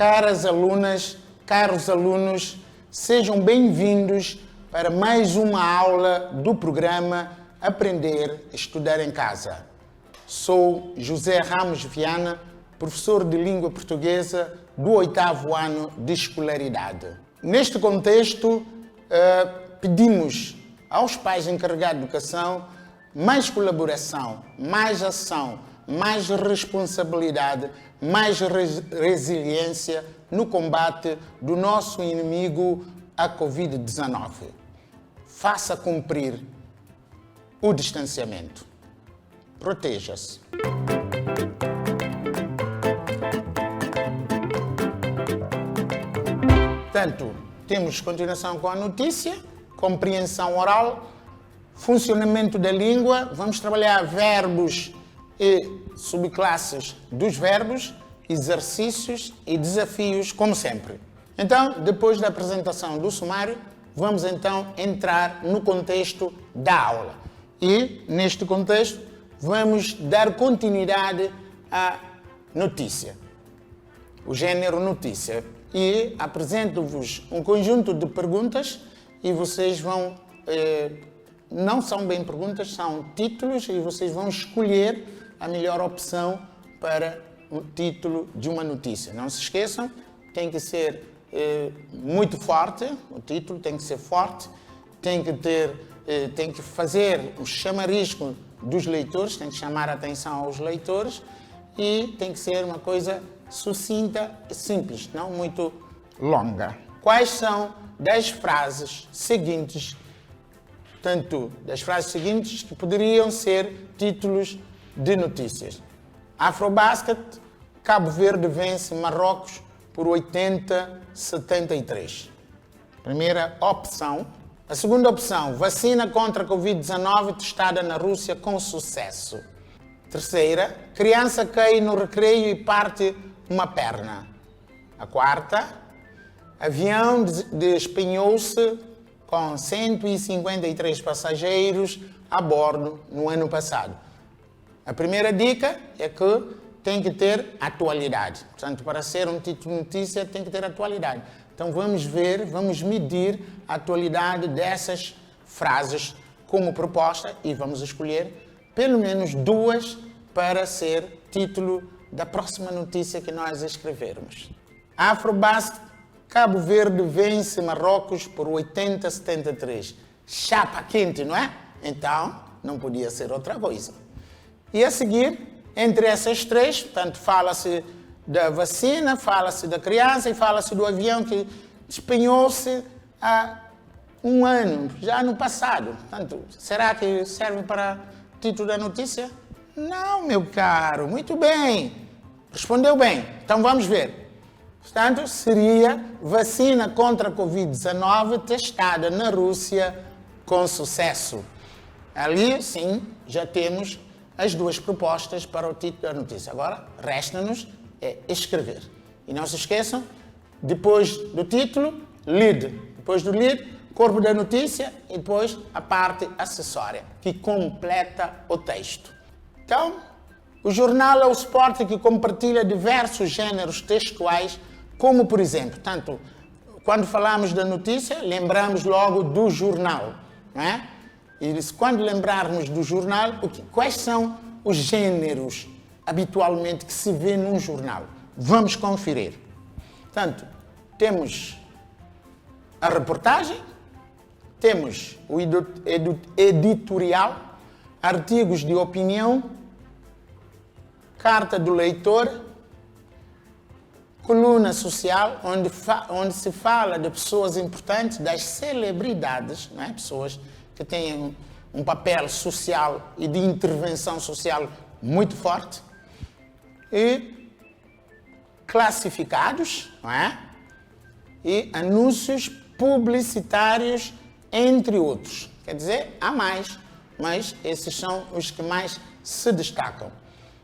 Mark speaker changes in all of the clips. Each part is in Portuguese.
Speaker 1: Caras alunas, caros alunos, sejam bem-vindos para mais uma aula do programa Aprender a Estudar em Casa. Sou José Ramos Viana, professor de língua portuguesa do 8º ano de escolaridade. Neste contexto, pedimos aos pais encarregados de educação mais colaboração, mais ação, mais responsabilidade, mais resiliência no combate do nosso inimigo, a Covid-19. Faça cumprir o distanciamento. Proteja-se. Portanto, temos continuação com a notícia, compreensão oral, funcionamento da língua, vamos trabalhar verbos e subclasses dos verbos, exercícios e desafios, como sempre. Então, depois da apresentação do sumário, vamos então entrar no contexto da aula. E, neste contexto, vamos dar continuidade à notícia, o gênero notícia. E apresento-vos um conjunto de perguntas e vocês vão, não são bem perguntas, são títulos e vocês vão escolher a melhor opção para o título de uma notícia. Não se esqueçam, tem que ser muito forte, o título tem que ser forte, tem que fazer o chamarisco dos leitores, tem que chamar a atenção aos leitores e tem que ser uma coisa sucinta e simples, não muito longa. Quais são das frases seguintes, que poderiam ser títulos de notícias? Afrobasket, Cabo Verde vence Marrocos por 80-73. Primeira opção. A segunda opção, vacina contra a Covid-19 testada na Rússia com sucesso. Terceira, criança cai no recreio e parte uma perna. A quarta, avião despenhou-se com 153 passageiros a bordo no ano passado. A primeira dica é que tem que ter atualidade. Portanto, para ser um título de notícia, tem que ter atualidade. Então, vamos medir a atualidade dessas frases como proposta e vamos escolher pelo menos duas para ser título da próxima notícia que nós escrevermos. Afrobasket, Cabo Verde vence Marrocos por 80-73. Chapa quente, não é? Então, não podia ser outra coisa. E a seguir, entre essas três, portanto, fala-se da vacina, fala-se da criança e fala-se do avião que despenhou-se há um ano, já no passado. Portanto, será que serve para título da notícia? Não, meu caro, muito bem. Respondeu bem. Então vamos ver. Portanto, seria vacina contra a Covid-19 testada na Rússia com sucesso. Ali, sim, já temos as duas propostas para o título da notícia. Agora, resta-nos escrever. E não se esqueçam, depois do título, lead. Depois do lead, corpo da notícia e depois a parte acessória, que completa o texto. Então, o jornal é o suporte que compartilha diversos gêneros textuais, como, por exemplo, tanto quando falamos da notícia, lembramos logo do jornal, não é? E quando lembrarmos do jornal, quais são os gêneros habitualmente que se vê num jornal? Vamos conferir. Portanto, temos a reportagem, temos o editorial, artigos de opinião, carta do leitor, coluna social, onde se fala de pessoas importantes, das celebridades, não é? Pessoas que têm um papel social e de intervenção social muito forte, e classificados, não é? E anúncios publicitários, entre outros. Quer dizer, há mais, mas esses são os que mais se destacam.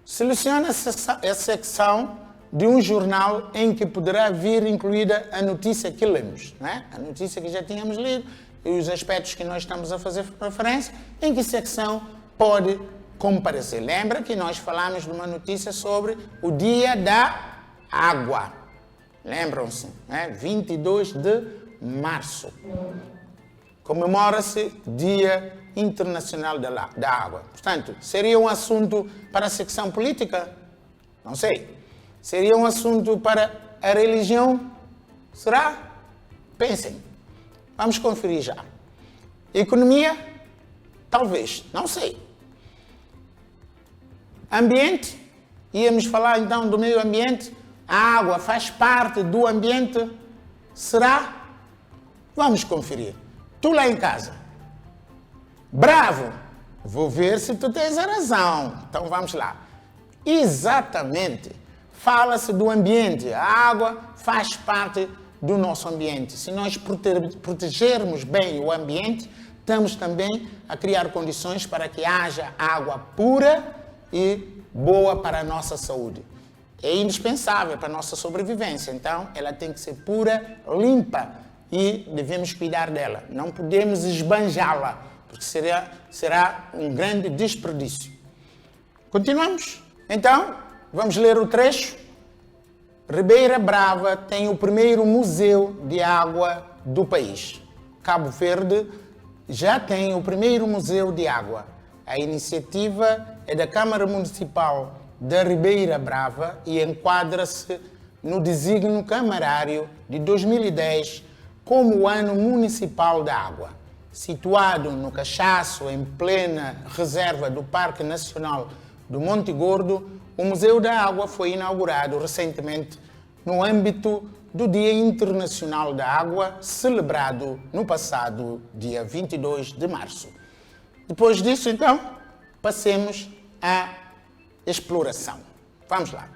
Speaker 1: Selecione a secção de um jornal em que poderá vir incluída a notícia que lemos, não é? A notícia que já tínhamos lido e os aspectos que nós estamos a fazer referência, em que secção pode comparecer. Lembra que nós falamos de uma notícia sobre o Dia da Água. lembram-se, né? 22 de março. Comemora-se Dia Internacional da Água. Portanto, seria um assunto para a secção política? Não sei. Seria um assunto para a religião? Será? Pensem. Vamos conferir já. Economia? Talvez. Não sei. Ambiente? Íamos falar então do meio ambiente. A água faz parte do ambiente? Será? Vamos conferir. Tu lá em casa. Bravo! Vou ver se tu tens a razão. Então vamos lá. Exatamente. Fala-se do ambiente. A água faz parte do nosso ambiente. Se nós protegermos bem o ambiente, estamos também a criar condições para que haja água pura e boa para a nossa saúde. É indispensável para a nossa sobrevivência. Então, ela tem que ser pura, limpa e devemos cuidar dela. Não podemos esbanjá-la, porque será um grande desperdício. Continuamos? Então, vamos ler o trecho. Ribeira Brava tem o primeiro museu de água do país. Cabo Verde já tem o primeiro museu de água. A iniciativa é da Câmara Municipal da Ribeira Brava e enquadra-se no desígnio camarário de 2010 como o Ano Municipal da Água. Situado no Cachaço, em plena reserva do Parque Nacional do Monte Gordo, o Museu da Água foi inaugurado recentemente no âmbito do Dia Internacional da Água, celebrado no passado dia 22 de março. Depois disso, então, passemos à exploração. Vamos lá.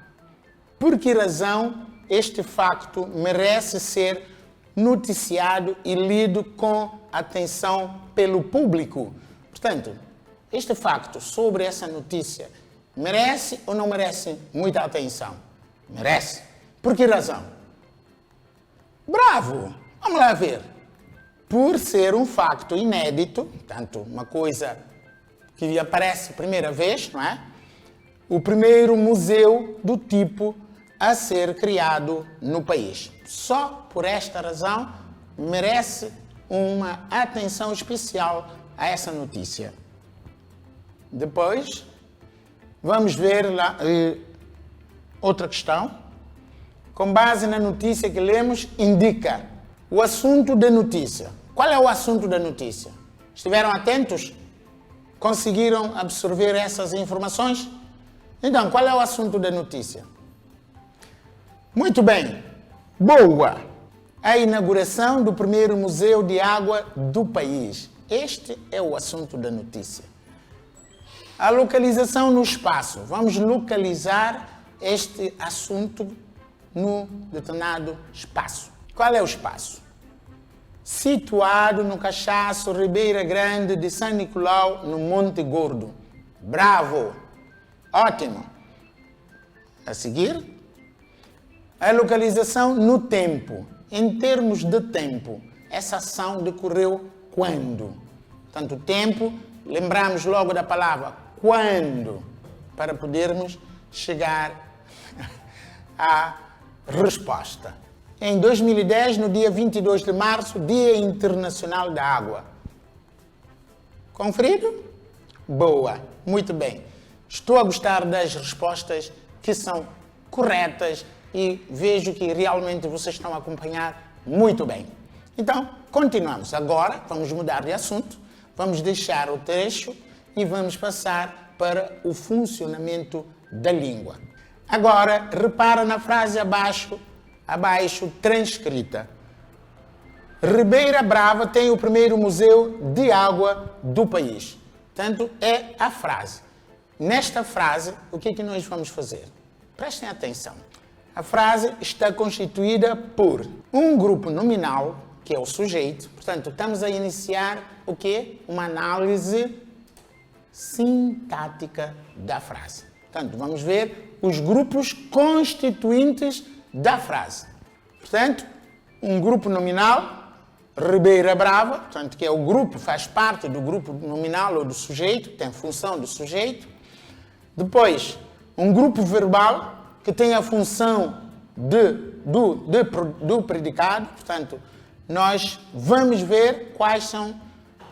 Speaker 1: Por que razão este facto merece ser noticiado e lido com atenção pelo público? Portanto, este facto sobre essa notícia merece ou não merece muita atenção? Merece. Por que razão? Bravo! Vamos lá ver. Por ser um facto inédito, portanto, uma coisa que aparece primeira vez, não é? O primeiro museu do tipo a ser criado no país. Só por esta razão merece uma atenção especial a essa notícia. Depois, vamos ver lá outra questão. Com base na notícia que lemos, indica o assunto da notícia. Qual é o assunto da notícia? Estiveram atentos? Conseguiram absorver essas informações? Então, qual é o assunto da notícia? Muito bem. Boa! A inauguração do primeiro museu de água do país. Este é o assunto da notícia. A localização no espaço. Vamos localizar este assunto no determinado espaço. Qual é o espaço? Situado no Cachaço, Ribeira Grande de São Nicolau, no Monte Gordo. Bravo! Ótimo! A seguir, a localização no tempo. Em termos de tempo, essa ação decorreu quando? Portanto, tempo, lembramos logo da palavra quando, para podermos chegar à resposta. Em 2010, no dia 22 de março, Dia Internacional da Água. Conferido? Boa, muito bem. Estou a gostar das respostas que são corretas e vejo que realmente vocês estão a acompanhar muito bem. Então, continuamos. Agora, vamos mudar de assunto, vamos deixar o trecho e vamos passar para o funcionamento da língua. Agora, repara na frase abaixo transcrita. Ribeira Brava tem o primeiro museu de água do país. Portanto, é a frase. Nesta frase, o que é que nós vamos fazer? Prestem atenção. A frase está constituída por um grupo nominal, que é o sujeito. Portanto, estamos a iniciar o quê? Uma análise sintática da frase. Portanto, vamos ver os grupos constituintes da frase. Portanto, um grupo nominal, Ribeira Brava, portanto, que é o grupo, faz parte do grupo nominal ou do sujeito, tem função do sujeito. Depois, um grupo verbal, que tem a função de do predicado, portanto, nós vamos ver quais são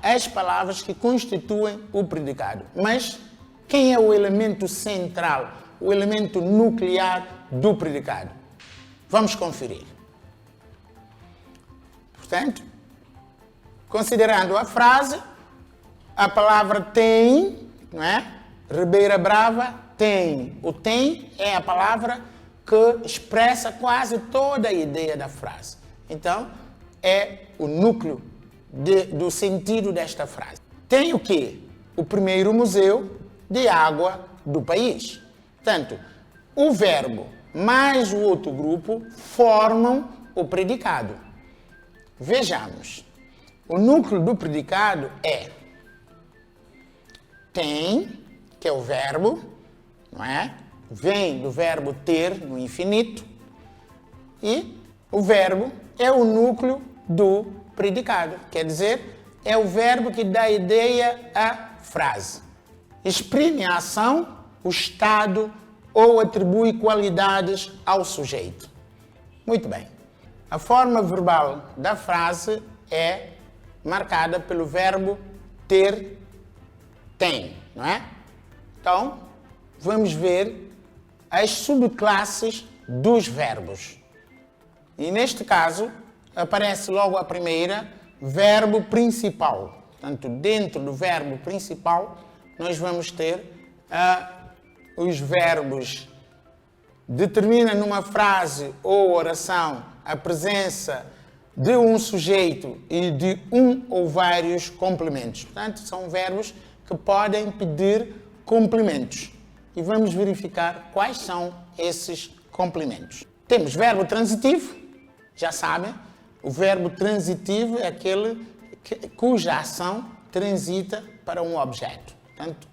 Speaker 1: as palavras que constituem o predicado. Mas quem é o elemento central, o elemento nuclear do predicado? Vamos conferir. Portanto, considerando a frase, a palavra tem, não é? Ribeira Brava tem. O tem é a palavra que expressa quase toda a ideia da frase. Então, é o núcleo do sentido desta frase. Tem o quê? O primeiro museu de água do país. Portanto, o verbo mais o outro grupo formam o predicado. Vejamos. O núcleo do predicado é tem, que é o verbo, não é? Vem do verbo ter no infinito, e o verbo é o núcleo do predicado, quer dizer, é o verbo que dá ideia à frase. Exprime a ação, o estado ou atribui qualidades ao sujeito. Muito bem. A forma verbal da frase é marcada pelo verbo ter, tem, não é? Então, vamos ver as subclasses dos verbos. E neste caso, aparece logo a primeira, verbo principal. Portanto, dentro do verbo principal, nós vamos ter os verbos determina numa frase ou oração a presença de um sujeito e de um ou vários complementos. Portanto, são verbos que podem pedir complementos. E vamos verificar quais são esses complementos. Temos verbo transitivo, já sabem, o verbo transitivo é aquele cuja ação transita para um objeto. Portanto,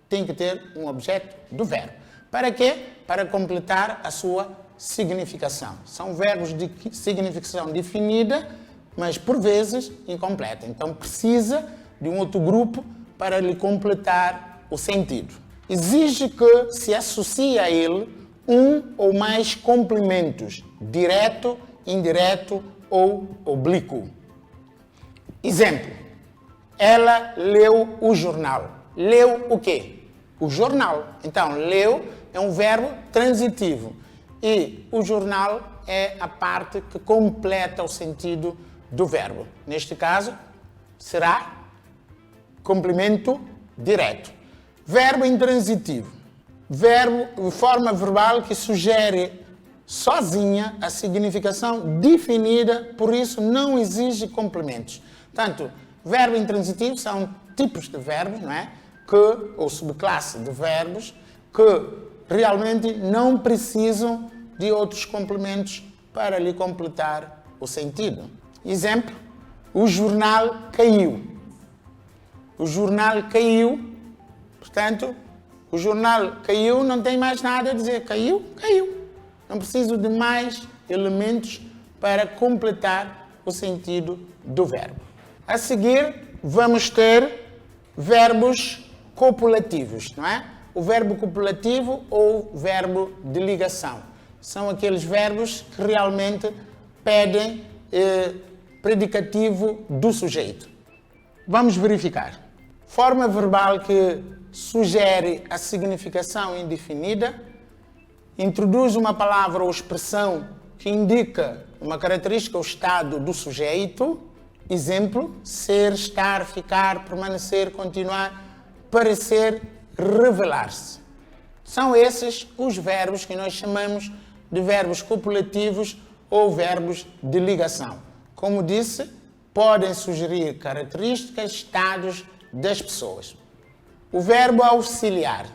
Speaker 1: tem que ter um objeto do verbo. Para quê? Para completar a sua significação. São verbos de significação definida, mas por vezes incompleta. Então precisa de um outro grupo para lhe completar o sentido. Exige que se associe a ele um ou mais complementos, direto, indireto ou oblíquo. Exemplo. Ela leu o jornal. Leu o quê? O jornal. Então, leu é um verbo transitivo. E o jornal é a parte que completa o sentido do verbo. Neste caso, será complemento direto. Verbo intransitivo. Verbo, forma verbal que sugere sozinha a significação definida, por isso não exige complementos. Portanto, verbo intransitivo são tipos de verbos, não é? Ou subclasse de verbos que realmente não precisam de outros complementos para lhe completar o sentido. Exemplo, o jornal caiu. O jornal caiu, portanto, o jornal caiu, não tem mais nada a dizer. Caiu, caiu. Não preciso de mais elementos para completar o sentido do verbo. A seguir, vamos ter verbos copulativos, não é? O verbo copulativo ou verbo de ligação. São aqueles verbos que realmente pedem predicativo do sujeito. Vamos verificar. Forma verbal que sugere a significação indefinida, introduz uma palavra ou expressão que indica uma característica ou estado do sujeito. Exemplo, ser, estar, ficar, permanecer, continuar, parecer, revelar-se. São esses os verbos que nós chamamos de verbos copulativos ou verbos de ligação. Como disse, podem sugerir características, estados das pessoas. O verbo auxiliar,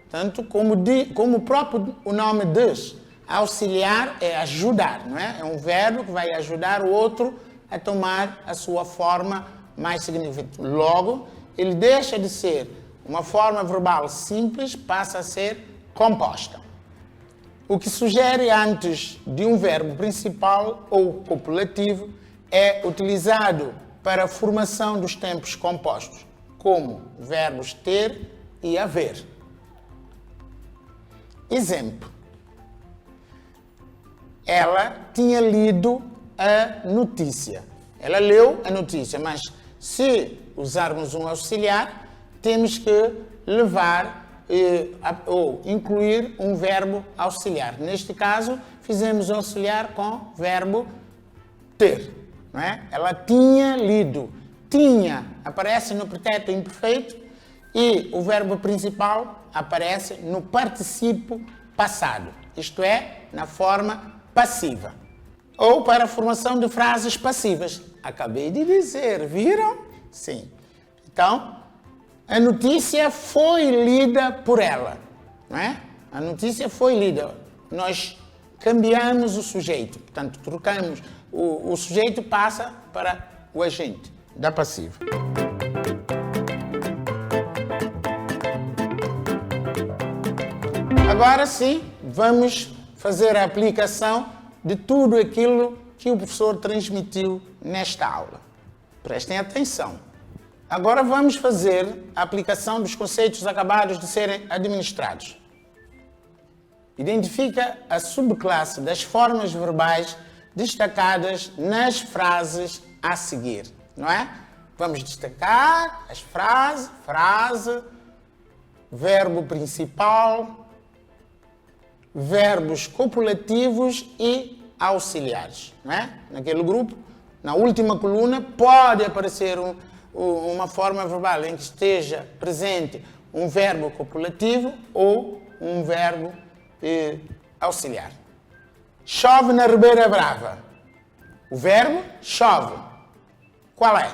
Speaker 1: tanto como o próprio o nome diz, auxiliar é ajudar, não é? É um verbo que vai ajudar o outro a tomar a sua forma mais significativa. Logo, ele deixa de ser uma forma verbal simples, passa a ser composta. O que sugere antes de um verbo principal ou copulativo é utilizado para a formação dos tempos compostos, como verbos ter e haver. Exemplo. ela tinha lido a notícia. Ela leu a notícia, mas se usarmos um auxiliar, temos que levar ou incluir um verbo auxiliar. Neste caso, fizemos o auxiliar com verbo ter. Não é? Ela tinha lido. Tinha aparece no pretérito imperfeito e o verbo principal aparece no particípio passado, isto é, na forma passiva. Ou para a formação de frases passivas. Acabei de dizer, viram? Sim. Então, a notícia foi lida por ela, não é? A notícia foi lida. Nós cambiamos o sujeito, portanto, trocamos. O sujeito passa para o agente da passiva. Agora sim, vamos fazer a aplicação de tudo aquilo que o professor transmitiu nesta aula. Prestem atenção. Agora vamos fazer a aplicação dos conceitos acabados de serem administrados. Identifica a subclasse das formas verbais destacadas nas frases a seguir, não é? Vamos destacar as frases, frase, verbo principal, verbos copulativos e auxiliares, não é? Naquele grupo, na última coluna, pode aparecer uma forma verbal em que esteja presente um verbo copulativo ou um verbo auxiliar. Chove na Ribeira Brava. O verbo chove. Qual é?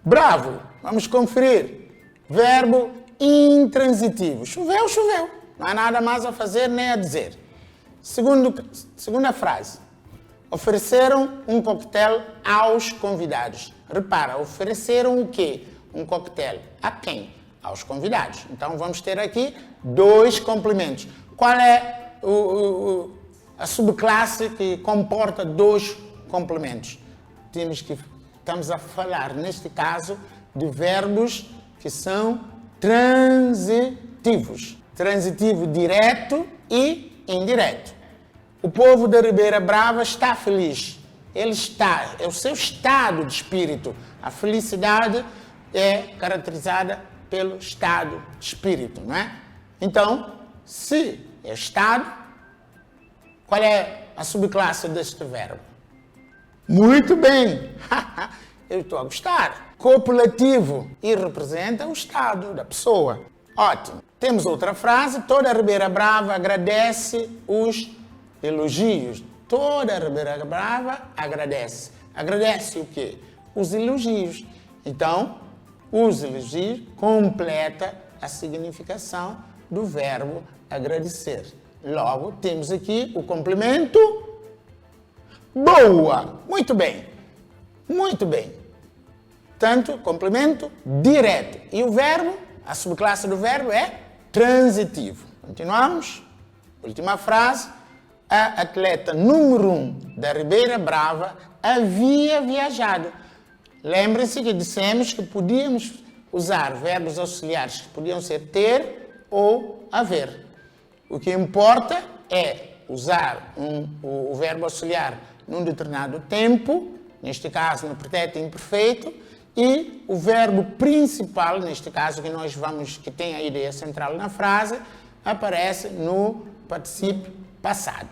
Speaker 1: Bravo. Vamos conferir. Verbo intransitivo. Choveu, choveu. Não há nada mais a fazer nem a dizer. Segunda frase. Ofereceram um coquetel aos convidados. Repara, ofereceram o quê? Um coquetel. A quem? Aos convidados. Então vamos ter aqui dois complementos. Qual é a subclasse que comporta dois complementos? Estamos a falar, neste caso, de verbos que são transitivos. Transitivo direto e indireto. O povo da Ribeira Brava está feliz. Ele está, é o seu estado de espírito. A felicidade é caracterizada pelo estado de espírito, não é? Então, se é estado, qual é a subclasse deste verbo? Muito bem! Eu estou a gostar. Copulativo e representa o estado da pessoa. Ótimo. Temos outra frase. Toda a Ribeira Brava agradece os elogios. Toda a Ribeira Brava agradece. Agradece o quê? Os elogios. Então, os elogios completa a significação do verbo agradecer. Logo, temos aqui o complemento. Boa! Muito bem. Muito bem. Tanto complemento direto. E o verbo, a subclasse do verbo é transitivo. Continuamos. Última frase. A atleta número 1 da Ribeira Brava havia viajado. Lembrem-se que dissemos que podíamos usar verbos auxiliares que podiam ser ter ou haver. O que importa é usar o verbo auxiliar num determinado tempo, neste caso no pretérito imperfeito, e o verbo principal, neste caso que tem a ideia central na frase, aparece no particípio passado.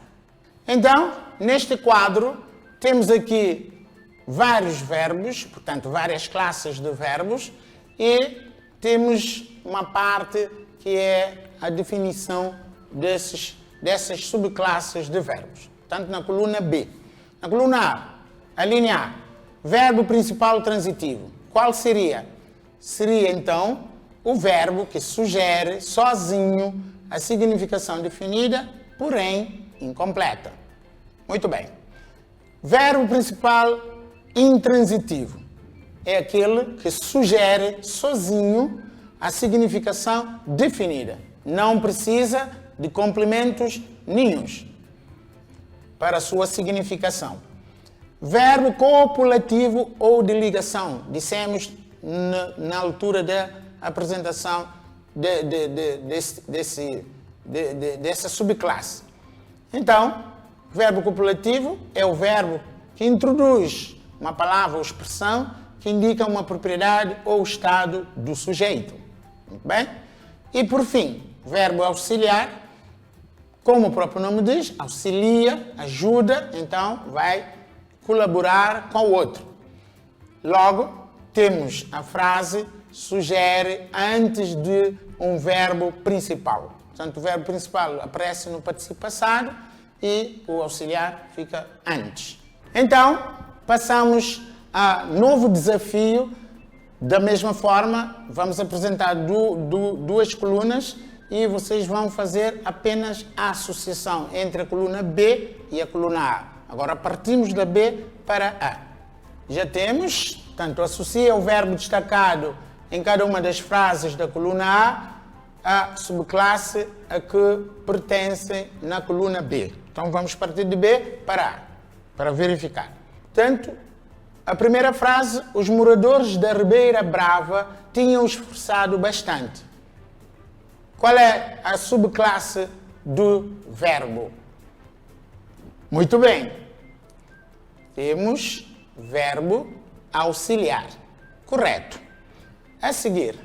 Speaker 1: Então, neste quadro, temos aqui vários verbos, portanto, várias classes de verbos, e temos uma parte que é a definição dessas subclasses de verbos. Portanto, na coluna B. Na coluna A linha A, verbo principal transitivo. Qual seria? Seria, então, o verbo que sugere sozinho a significação definida, porém incompleta. Muito bem. Verbo principal intransitivo é aquele que sugere sozinho a significação definida. Não precisa de complementos nenhuns para a sua significação. Verbo copulativo ou de ligação. Dissemos na altura da apresentação dessa subclasse. Então, Verbo copulativo é o verbo que introduz uma palavra ou expressão que indica uma propriedade ou estado do sujeito. Muito bem? E por fim, verbo auxiliar, como o próprio nome diz, auxilia, ajuda, então vai colaborar com o outro. Logo, temos a frase sugere antes de um verbo principal. Portanto, o verbo principal aparece no particípio passado e o auxiliar fica antes. Então, passamos a novo desafio. Da mesma forma, vamos apresentar duas colunas e vocês vão fazer apenas a associação entre a coluna B e a coluna A. Agora partimos da B para A. Já temos, portanto, associa o verbo destacado em cada uma das frases da coluna A à subclasse a que pertence na coluna B. Então vamos partir de B para A, para verificar. Portanto, a primeira frase, os moradores da Ribeira Brava tinham esforçado bastante. Qual é a subclasse do verbo? Muito bem. Temos verbo auxiliar. Correto. A seguir,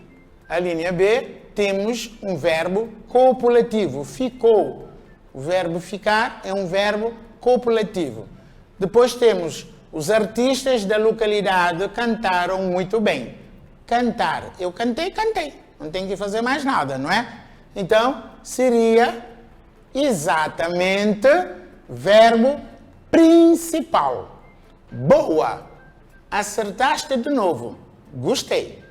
Speaker 1: a linha B, temos um verbo copulativo. Ficou. O verbo ficar é um verbo copulativo. Depois temos os artistas da localidade cantaram muito bem. Cantar. Eu cantei. Não tenho que fazer mais nada, não é? Então, seria exatamente verbo principal. Boa! Acertaste de novo. Gostei.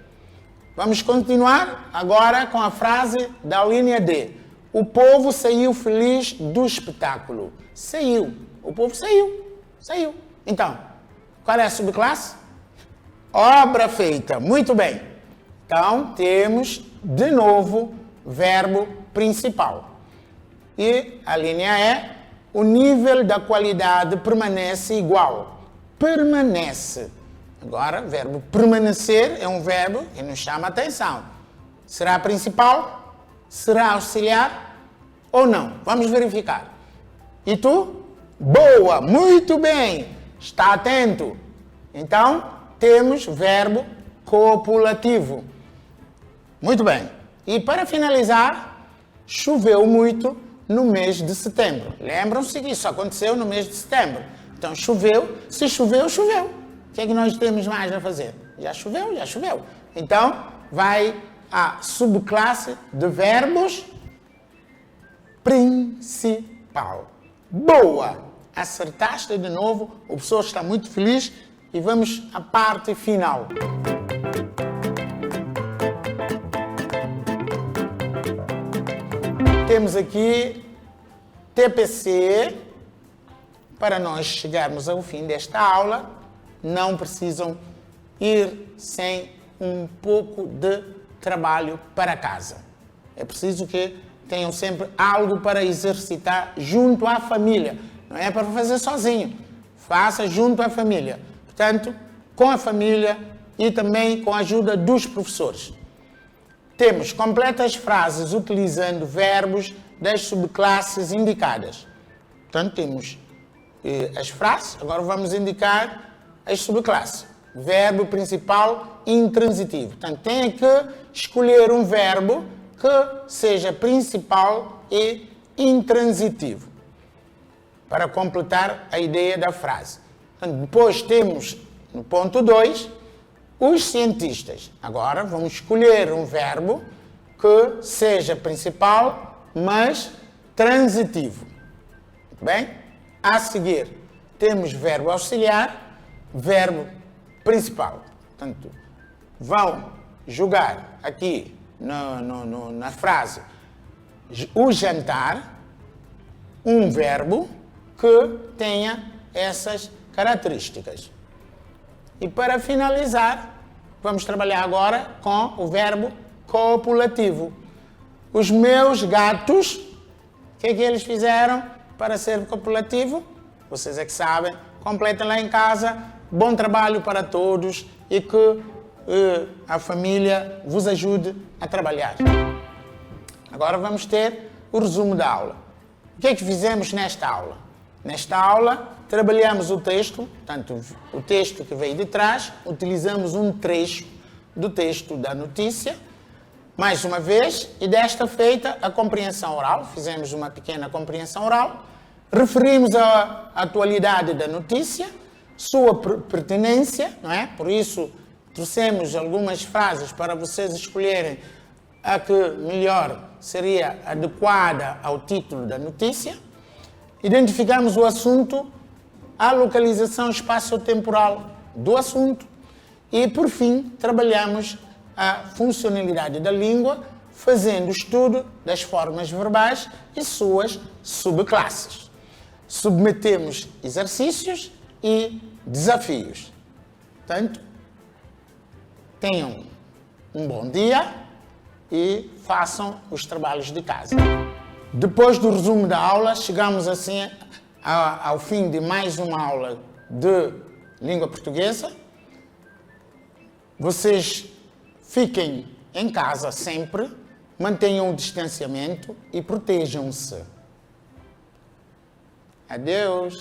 Speaker 1: Vamos continuar agora com a frase da linha D. O povo saiu feliz do espetáculo. Saiu. O povo saiu. Saiu. Então, qual é a subclasse? Obra feita. Muito bem. Então, temos, de novo, verbo principal. E a linha E, o nível da qualidade permanece igual. Permanece. Agora, o verbo permanecer é um verbo que nos chama a atenção. Será principal? Será auxiliar? Ou não? Vamos verificar. E tu? Boa! Muito bem! Está atento. Então, temos verbo copulativo. Muito bem. E para finalizar, choveu muito no mês de setembro. Lembram-se que isso aconteceu no mês de setembro. Então, choveu. Se choveu, choveu. O que é que nós temos mais a fazer? Já choveu, já choveu. Então, vai a subclasse de verbos principal. Boa! Acertaste de novo, o professor está muito feliz e vamos à parte final. Temos aqui TPC. Para nós chegarmos ao fim desta aula, não precisam ir sem um pouco de trabalho para casa. É preciso que tenham sempre algo para exercitar junto à família. Não é para fazer sozinho. Faça junto à família. Portanto, com a família e também com a ajuda dos professores. Temos completas frases utilizando verbos das subclasses indicadas. Portanto, temos as frases. Agora vamos indicar as subclasses. Verbo principal intransitivo. Portanto, tem que escolher um verbo que seja principal e intransitivo para completar a ideia da frase. Portanto, depois temos, no ponto 2, os cientistas. Agora vamos escolher um verbo que seja principal, mas transitivo. Muito bem? A seguir, temos verbo auxiliar, verbo principal. Portanto, vão jogar aqui na frase o jantar, um verbo que tenha essas características. E para finalizar, vamos trabalhar agora com o verbo copulativo. Os meus gatos, o que é que eles fizeram para ser copulativo? Vocês é que sabem. Completem lá em casa. Bom trabalho para todos e que a família vos ajude a trabalhar. Agora vamos ter o resumo da aula. O que é que fizemos nesta aula? Nesta aula, trabalhamos o texto, portanto, o texto que veio de trás, utilizamos um trecho do texto da notícia, mais uma vez, e desta feita a compreensão oral, fizemos uma pequena compreensão oral, referimos a atualidade da notícia, sua pertinência, não é? Por isso, trouxemos algumas frases para vocês escolherem a que melhor seria adequada ao título da notícia. Identificamos o assunto, a localização espaço-temporal do assunto e, por fim, trabalhamos a funcionalidade da língua, fazendo estudo das formas verbais e suas subclasses. Submetemos exercícios e desafios. Portanto, tenham um bom dia e façam os trabalhos de casa. Depois do resumo da aula, chegamos assim ao fim de mais uma aula de língua portuguesa. Vocês fiquem em casa sempre, mantenham o distanciamento e protejam-se. Adeus!